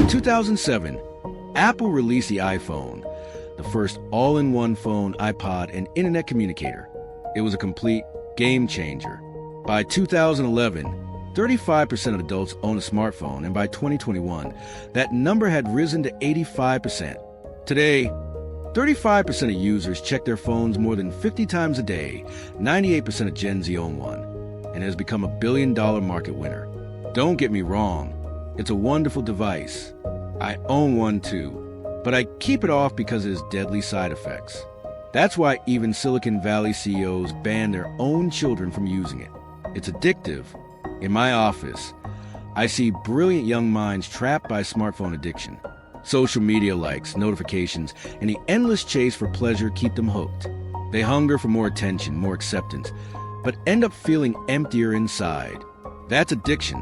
In 2007, Apple released the iPhone, the first all-in-one phone, iPod, and internet communicator. It was a complete game changer. By 2011, 35% of adults own a smartphone, and by 2021, that number had risen to 85%. Today, 35% of users check their phones more than 50 times a day. 98% of Gen Z own one, and has become a billion-dollar market winner. Don't get me wrong, it's a wonderful device. I own one too, but I keep it off because of its deadly side effects. That's why even Silicon Valley CEOs ban their own children from using it. It's addictive. In my office, I see brilliant young minds trapped by smartphone addiction. Social media likes, notifications, and the endless chase for pleasure keep them hooked. They hunger for more attention, more acceptance, but end up feeling emptier inside. That's addiction,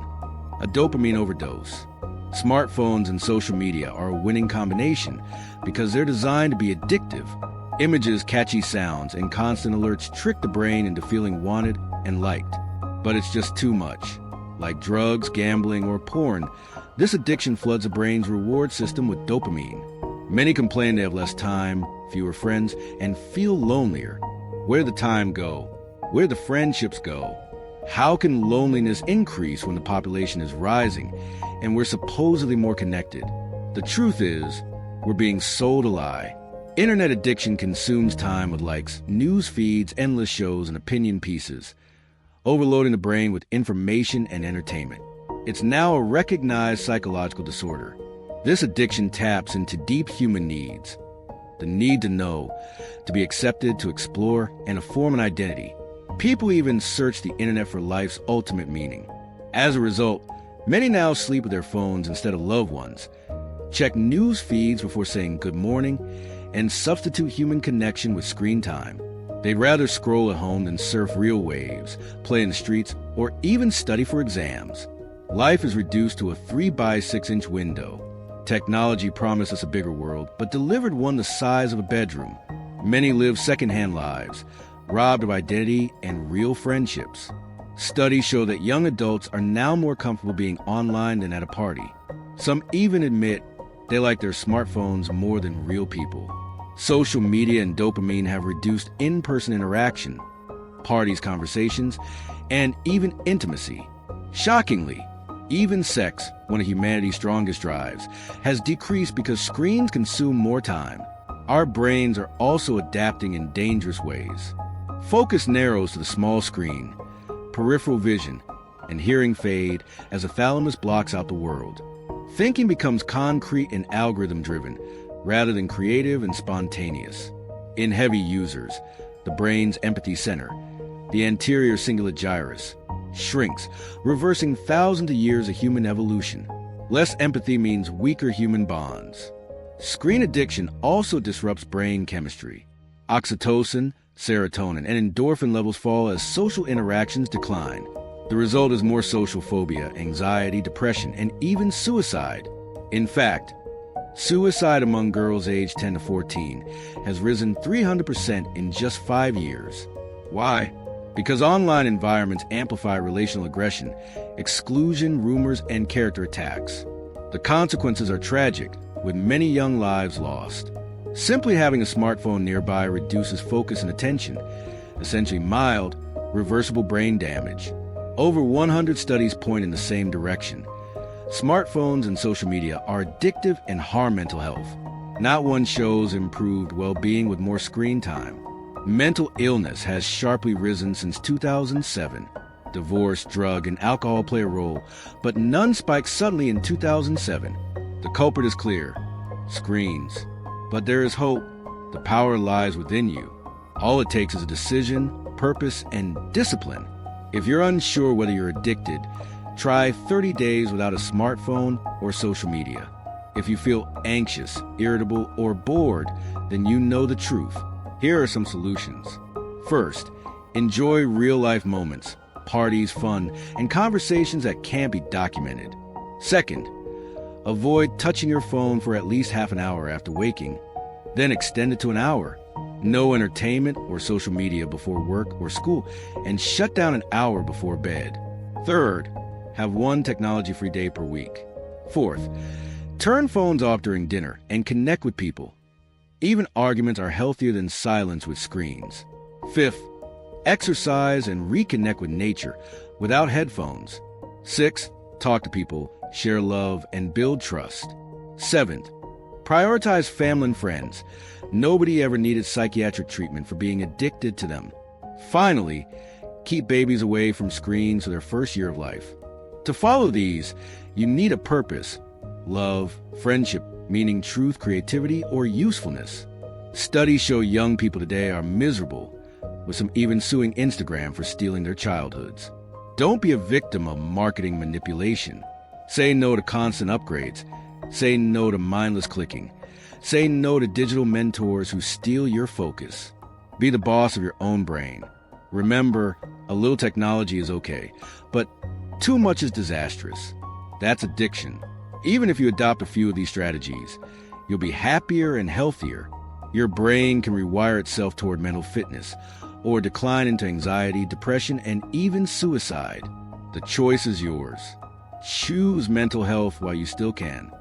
a dopamine overdose. Smartphones and social media are a winning combination because they're designed to be addictive. Images, catchy sounds, and constant alerts trick the brain into feeling wanted and liked. But it's just too much. Like drugs, gambling, or porn, this addiction floods the brain's reward system with dopamine. Many complain they have less time, fewer friends, and feel lonelier. Where'd the time go? Where'd the friendships go? How can loneliness increase when the population is rising and we're supposedly more connected? The truth is, we're being sold a lie. Internet addiction consumes time with likes, news feeds, endless shows, and opinion pieces, overloading the brain with information and entertainment. It's now a recognized psychological disorder. This addiction taps into deep human needs. The need to know, to be accepted, to explore, and to form an identity. People even search the internet for life's ultimate meaning. As a result, many now sleep with their phones instead of loved ones, check news feeds before saying good morning, and substitute human connection with screen time. They'd rather scroll at home than surf real waves, play in the streets, or even study for exams. Life is reduced to a 3 by 6 inch window. Technology promised us a bigger world, but delivered one the size of a bedroom. Many live secondhand lives, robbed of identity and real friendships. Studies show that young adults are now more comfortable being online than at a party. Some even admit they like their smartphones more than real people. Social media and dopamine have reduced in-person interaction, parties, conversations, and even intimacy. Shockingly, even sex, one of humanity's strongest drives, has decreased because screens consume more time. Our brains are also adapting in dangerous ways. Focus narrows to the small screen, peripheral vision, and hearing fade as the thalamus blocks out the world. Thinking becomes concrete and algorithm-driven, rather than creative and spontaneous. In heavy users, the brain's empathy center, the anterior cingulate gyrus, shrinks, reversing thousands of years of human evolution. Less empathy means weaker human bonds. Screen addiction also disrupts brain chemistry. Oxytocin, serotonin, and endorphin levels fall as social interactions decline. The result is more social phobia, anxiety, depression, and even suicide. In fact, suicide among girls aged 10 to 14 has risen 300% in just 5 years. Why? Because online environments amplify relational aggression, exclusion, rumors, and character attacks. The consequences are tragic, with many young lives lost. Simply having a smartphone nearby reduces focus and attention, essentially mild, reversible brain damage. Over 100 studies point in the same direction. Smartphones and social media are addictive and harm mental health. Not one shows improved well-being with more screen time. Mental illness has sharply risen since 2007. Divorce, drug, and alcohol play a role, but none spiked suddenly in 2007. The culprit is clear: screens. But there is hope. The power lies within you. All it takes is a decision, purpose, and discipline. If you're unsure whether you're addicted, try 30 days without a smartphone or social media. If you feel anxious, irritable, or bored, then you know the truth. Here are some solutions. First, enjoy real-life moments, parties, fun, and conversations that can't be documented. Second, avoid touching your phone for at least half an hour after waking, then extend it to an hour. No entertainment or social media before work or school, and shut down an hour before bed. Third, have one technology-free day per week. Fourth, Turn phones off during dinner and connect with people. Even arguments are healthier than silence with screens. 5th, exercise and reconnect with nature without headphones. 6th, talk to people, share love, and build trust. 7th, prioritize family and friends. Nobody ever needed psychiatric treatment for being addicted to them. Finally, keep babies away from screens for their first year of life. To follow these, you need a purpose: love, friendship, meaning, truth, creativity, or usefulness. Studies show young people today are miserable, with some even suing Instagram for stealing their childhoods. Don't be a victim of marketing manipulation. Say no to constant upgrades. Say no to mindless clicking. Say no to digital mentors who steal your focus. Be the boss of your own brain. Remember, a little technology is okay, but too much is disastrous. That's addiction. Even if you adopt a few of these strategies, you'll be happier and healthier. Your brain can rewire itself toward mental fitness, or decline into anxiety, depression, and even suicide. The choice is yours. Choose mental health while you still can.